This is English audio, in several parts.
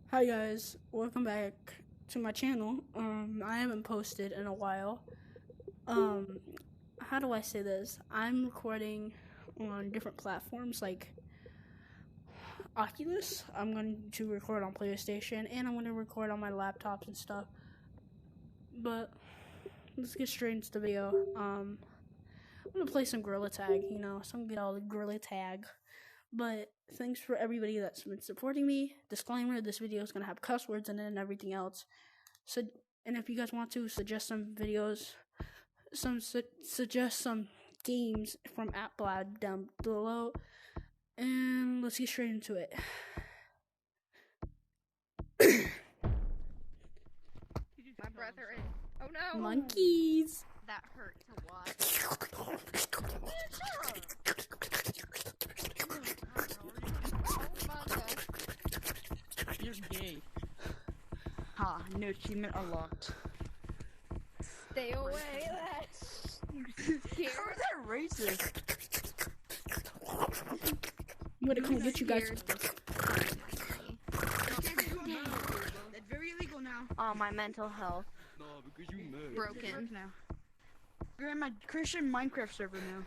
Hi guys, welcome back to my channel. I haven't posted in a while. How do I say this? I'm recording on different platforms like Oculus. I'm going to record on PlayStation, and I'm going to record on my laptops and stuff. But let's get straight into the video. I'm gonna play some Gorilla Tag. Some good old Gorilla Tag. But thanks for everybody that's been supporting me. Disclaimer: this video is gonna have cuss words in it and everything else. So, and if you guys want to suggest some videos, suggest some games from AppLab down below, and let's get straight into it. My brother is. Oh no! Monkeys. That hurt to watch. You're gay. Ha, new achievement unlocked. Stay away, that's scary. How is that racist? I'm gonna come get you guys. That's very illegal now. Oh, my mental health No, because you mad. broken. Now. You're in my Christian Minecraft server now.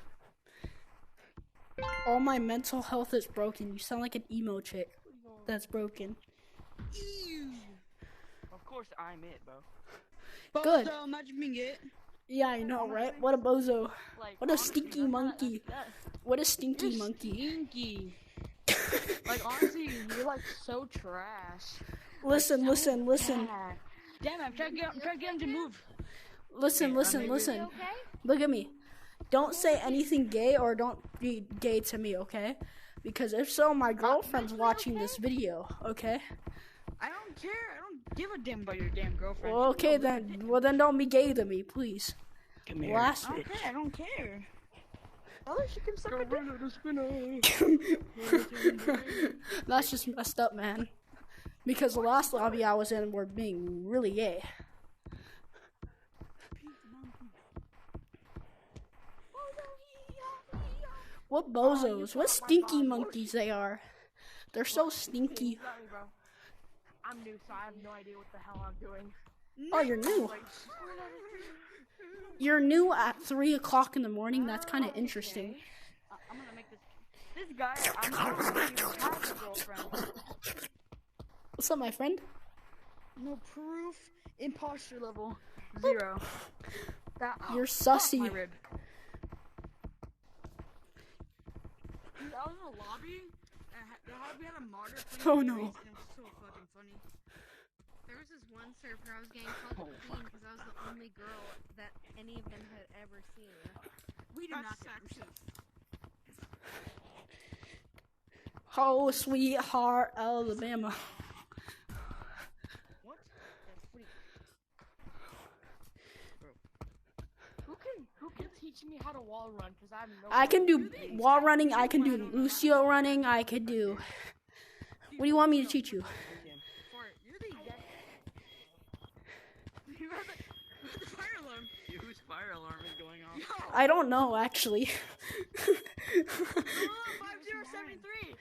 All my mental health is broken. You sound like an emo chick that's broken. Ew. Of course I'm it, bro. Good. So imagine being it. Yeah, I know, right? What a bozo. Like, What a stinky monkey. What a stinky monkey. Stinky. Like, honestly, you're like so trash. Listen. Yeah. Damn, I'm trying to get him to move. Listen. You okay? Look at me. Don't say anything gay or don't be gay to me, okay? Because if so, my girlfriend's watching this video, okay? I don't care. I don't give a damn about your damn girlfriend. Well, okay then. Well, then don't be gay to me, please. Come here. Last Okay, I don't care. Oh, she can suck a dick. That's just messed up, man. Because the last lobby I was in were being really gay. What bozos? What stinky monkeys they are. They're so stinky. Sorry, bro. I'm new, so I have no idea what the hell I'm doing. Oh, you're new. You're new at 3 o'clock in the morning. That's kind of interesting. I'm gonna make this guy, I'm not gonna even have a girlfriend. What's up, my friend? No proof. Imposter level 0. You're My sussy. rib. Dude, I was in a lobby, and the lobby had a martyr thing. Oh, no. And it's so fucking funny. There was this one server I was getting called the queen because I was the only girl that any of them had ever seen. We do not get sexist. Oh, sweetheart, Alabama. What? Who can teach me how to wall run? Cause I have no. I can do wall running. I can do Lucio running. I could do. What do you want me to teach you? Fart, you're the exact. You have the fire alarm. Whose fire alarm is going off? I don't know, actually. 5073.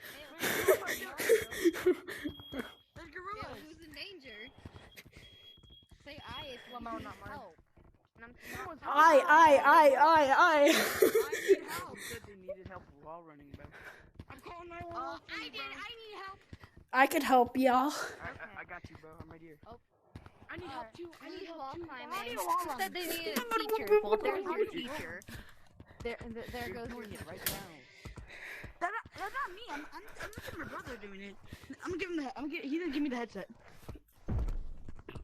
There's gorillas. Who's in danger? Say I if you Well, no, need not mine. help. And I'm Someone's I. I need help. Said they needed help while running, bro. I'm calling 911. I need help. I could help y'all. I got you, bro. I'm right here. Oh. I need help too. I need wall help too. climbing. I need a wall Who run. said they needed a teacher? Well, there's your teacher. There goes your doing it right now. That's not me. I'm looking at my brother doing it. I'm gonna give him the. He's gonna give me the headset.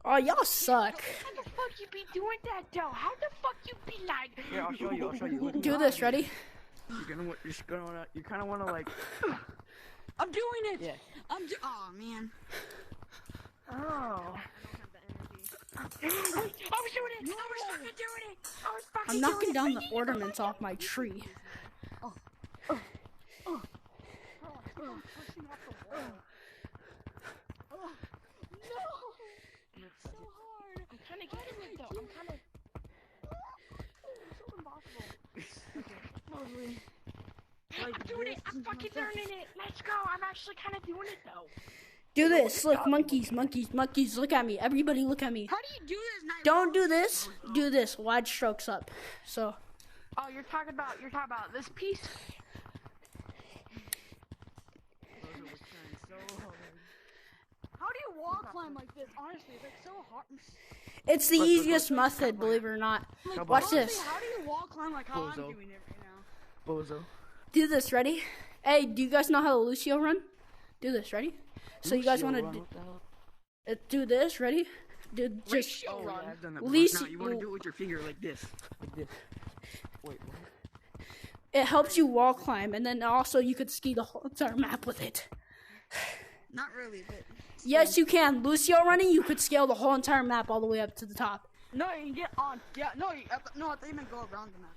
Oh, y'all suck. How the fuck you be doing that though? How the fuck you be like? Here, I'll show you. Look, Do this. Ready? You kind of want to like. I'm doing it. Yeah. Oh man. Oh. I don't have the energy. I was doing it. I was fucking doing it. I was fucking I'm knocking doing down the ornaments off my tree. Pushing off the wall. No. It's so hard. I'm trying to get in it though. I'm kind of. It's so impossible. Probably. I'm doing it. I'm fucking learning it. Let's go. I'm actually kind of doing it though. Do this. Look, monkeys, monkeys, monkeys. Look at me. Everybody look at me. How do you do this? Don't do this. Do this. Wide strokes up. So. Oh, you're talking about this piece? How do you wall climb like this? Honestly, it's like so hard. It's the easiest method, believe it or not. Like, Watch honestly, this. How do you wall climb like how I'm Bozo. doing it right now? Bozo. Do this. Ready? Hey, do you guys know how to Lucio run? Do this. Ready? So you guys want to do this? Ready? Dude, just Oh, yeah, I've done that before. least Now, you want to do it with your finger like this. Like this. Wait, what? it helps you wall climb, and then also you could ski the whole entire map with it. Not really, but Yes, you can. Lucio running, you could scale the whole entire map all the way up to the top. no, you can get on. Yeah, no, no. I thought you meant go around the map.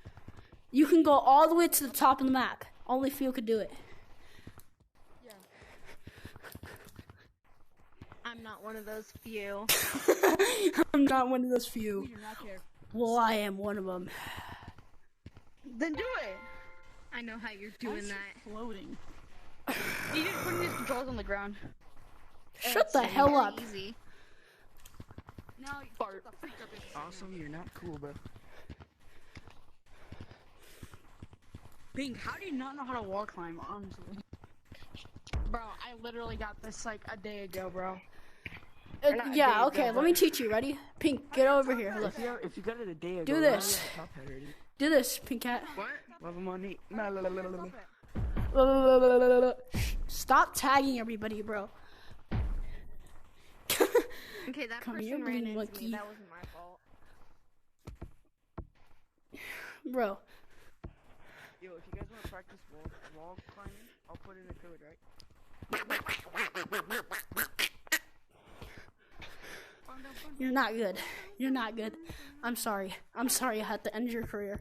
You can go all the way to the top of the map. Only few could do it. Yeah. I'm not one of those few. I'm not one of those few. We do not care. Well, I am one of them. Then do it. I know how you're doing that. Floating. You just putting these controls on the ground. Shut the hell Very up. Easy. Now, Fart. shut the freak up this shit Awesome, you're not cool, bro. now. Pink, how do you not know how to wall climb? Honestly, Bro, I literally got this like a day ago, bro. Yeah, okay, let me teach you. Ready? Pink, get over here. Look. If you got it a day ago, Do why this. you have a top hat already? Do this, Pink Cat. What? Love him on eight. Stop tagging everybody, bro. Okay, that Come person here, ran blue into monkey. me. That wasn't my fault. Bro, Yo, if you guys want to practice wall climbing, I'll put in a code, right? you're not good. You're not good. I'm sorry. I'm sorry I had to end your career.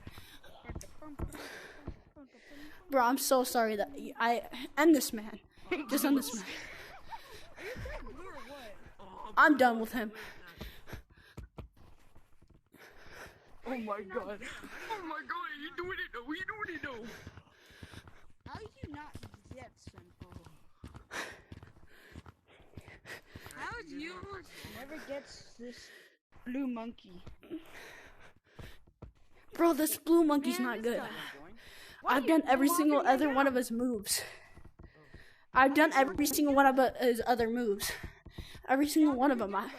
Bro, I'm so sorry that I end this man. Just end this man. I'm done with him. Oh my god. Oh my god, you doing it though. You doing it though. How do you not get simple? How do you never gets this blue monkey? Bro, this blue monkey's Man, not this good. guy. I've done every single other one of his moves. I've done every single one of his other moves. Every single one of them. How can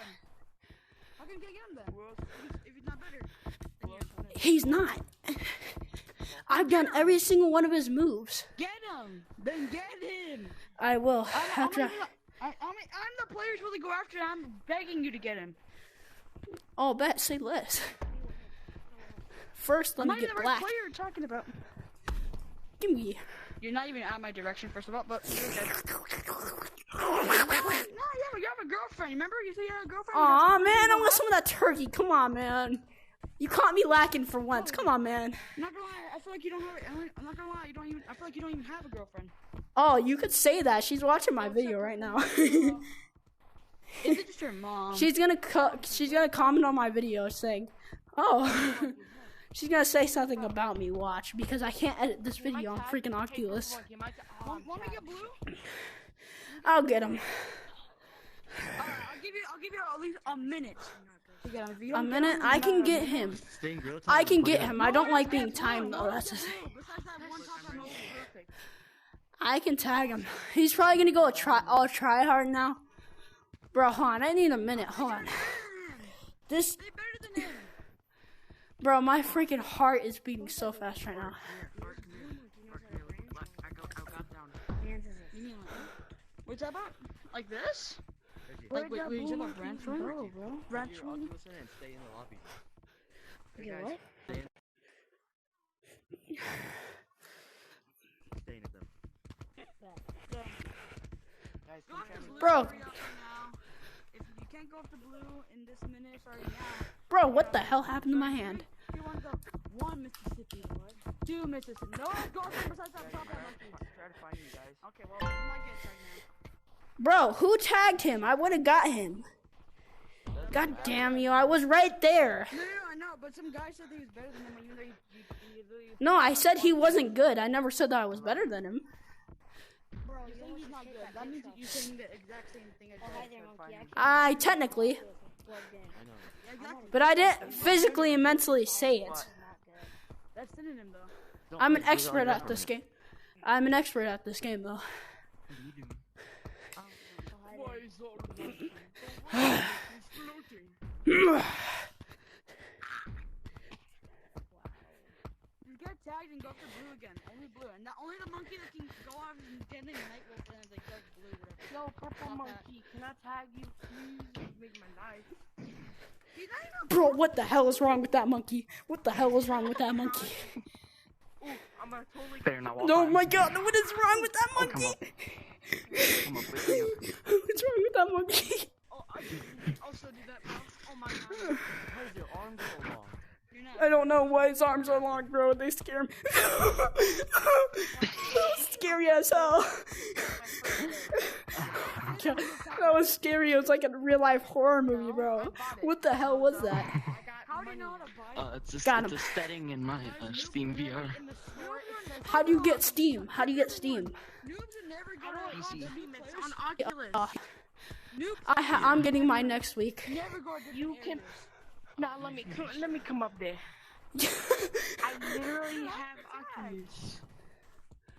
you get him then? If he's not better. He's not. I've done every single one of his moves. Get him! Then get him! I will. I'm After. the player who's supposed to go after him. I'm begging you to get him. Oh, bet. Say less. First, let I'm me not get even the right black. player you're talking about. Give me. You're not even at my direction, first of all, but you're good. No, you have a girlfriend. Remember? You said you had a girlfriend? Aw, man. I want some of that turkey. Come on, man. You caught me lacking for once. Come on, man. I'm not gonna lie. I feel like you don't have. I'm not gonna lie. I feel like you don't even have a girlfriend. Oh, you could say that. She's watching my video right now. Is it just your mom? She's gonna comment on my video saying, "Oh." She's gonna say something about me. Watch, because I can't edit this video on freaking Oculus. Want me to get blue? I'll get him. I'll give you at least a minute. To get him. If you A don't get minute. him, I can then get him. Stay in grill time. I can get Okay. him. I don't like being timed though. That's the Besides thing. that one top, I know it's perfect. I can tag him. He's probably gonna go try hard now. Bro, hold on. I need a minute. Hold on. This, They're better than him. bro, my freaking heart is beating so fast right now. What's that about? Like this? Like, Wait, you said like ranch bro? Ranch Your Oculus in and stay in the lobby. Hey, Okay, guys, what? stay in them. Guys, Go come after try me. blue, Bro. hurry up right now. If you can't go after blue in this minute, sorry now. Bro, what the hell happened to my hand? You want to go 1 Mississippi, what? 2 Mississippi. No, go after besides that top that monkey. Try to find you guys. Okay, well, I might get tagged now. Bro, who tagged him? I would have got him. God damn you, I was right there. No, I know, but some guy said that he was better than him, even though he literally... No, I said he wasn't good. I never said that I was better than him. Bro, You're saying he's not good. That means that you're saying the exact same thing as Oh, hi Jared there, said, monkey. finally. I technically, Plugged in. I know. Yeah, exactly. but I didn't physically and mentally say it. Not good. That's synonym though. Don't I'm an worry, we're expert already at this recording. game. I'm an expert at this game, though. What are you doing? Oh, hi Why there. is all floating? floating? Just get tagged and go after blue again. Only blue. And only the monkey that can go out and stand in night wolf and like does blue, whatever. Yo, purple Stop that. monkey, can I tag you, please? Make my knife. He's not even Bro, what the hell is wrong with that monkey? What the hell is wrong with that monkey? Ooh, I'm gonna totally. Better not walk No, by. my god, what is wrong with that Oh, come monkey? Come up with you. What's wrong with that monkey? Oh, I can also do that, bro. Oh my god. Why is your arm so long? You're not. I don't know why his arms are long, bro. They scare me. That was scary as hell. That was scary. It was like a real life horror movie, bro. What the hell was that? How do you know how to buy it? It's Got a him. setting in my Steam VR. In the store, How do you get Steam? How do you get Steam? Noobs would never go to Easy. on Oculus. Noobs I'm getting mine next week. never go to You can. Nah, let me come up there. I literally have Oculus.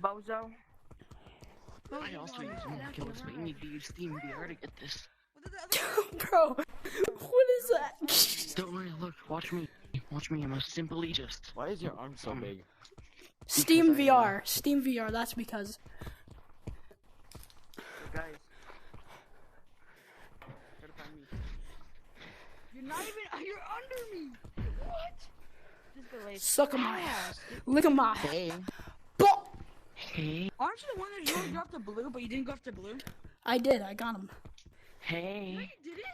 Bozo. I also use an Oculus, but you need to use Steam VR to get this. Bro, what is that? Don't worry, look, watch me. Watch me, I'm a simply just. Why is your arm so big? Steam VR. Steam VR, that's because. Guys. Try to find me. You're not even. You're under me. What? Just delay. Suck on my ass. Lick on my. Hey. Bo- Hey. Aren't you the one that really got the blue, but you didn't go after blue? I did. I got him. Hey. You did it.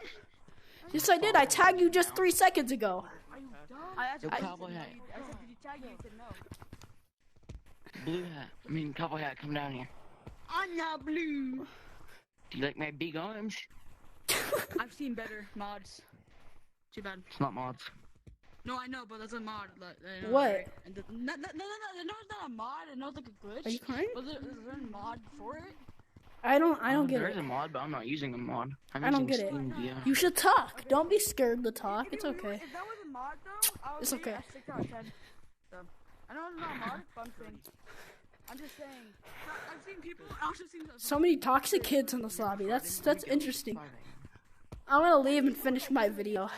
Yes, I did. I tagged you just 3 seconds ago. Are you dumb? I asked Yo, you. cowboy hat. I said, did you tag you? You said no. Blue hat. Cowboy hat, come down here. I'm not blue. Do you like my big arms? I've seen better mods. Too bad. It's not mods. No, I know, but that's a mod. Like, I know, What? right? And no, it's not a mod. I know it's like a glitch. Are you crying? But is there a mod for it? I don't get There is it. a mod, but I'm not using a mod. I'm I don't using get it. Steam VR. You should talk. Don't be scared to talk. It's If okay. that was a mod, though, I would It's give it okay. a 6 out of 10. So, I know it's not a mod, but I'm just saying. I've seen people. I've also seen So many toxic kids in this lobby. That's interesting. I'm gonna leave and finish my video. I'm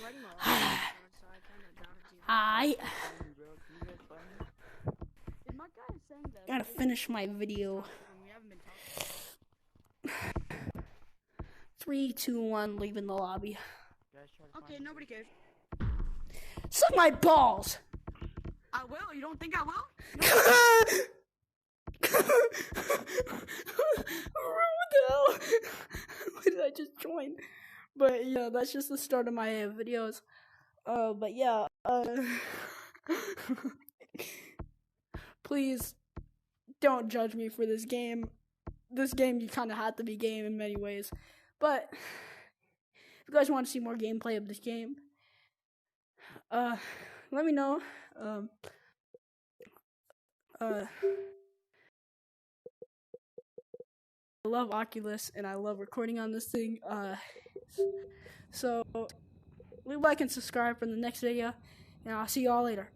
writing my last episode, so I kind of doubted you. I Is my guy saying that? gotta finish my video. We haven't been talking. 3, 2, 1. Leaving the lobby. Guys, try to Okay, find nobody cares. Suck my balls. I will. You don't think I will? What the hell? Why did I just join? But yeah, that's just the start of my videos. But yeah, please don't judge me for this game. This game you kind of had to be game in many ways. But if you guys want to see more gameplay of this game, let me know. I love Oculus and I love recording on this thing. So leave a like and subscribe for the next video, and I'll see y'all later.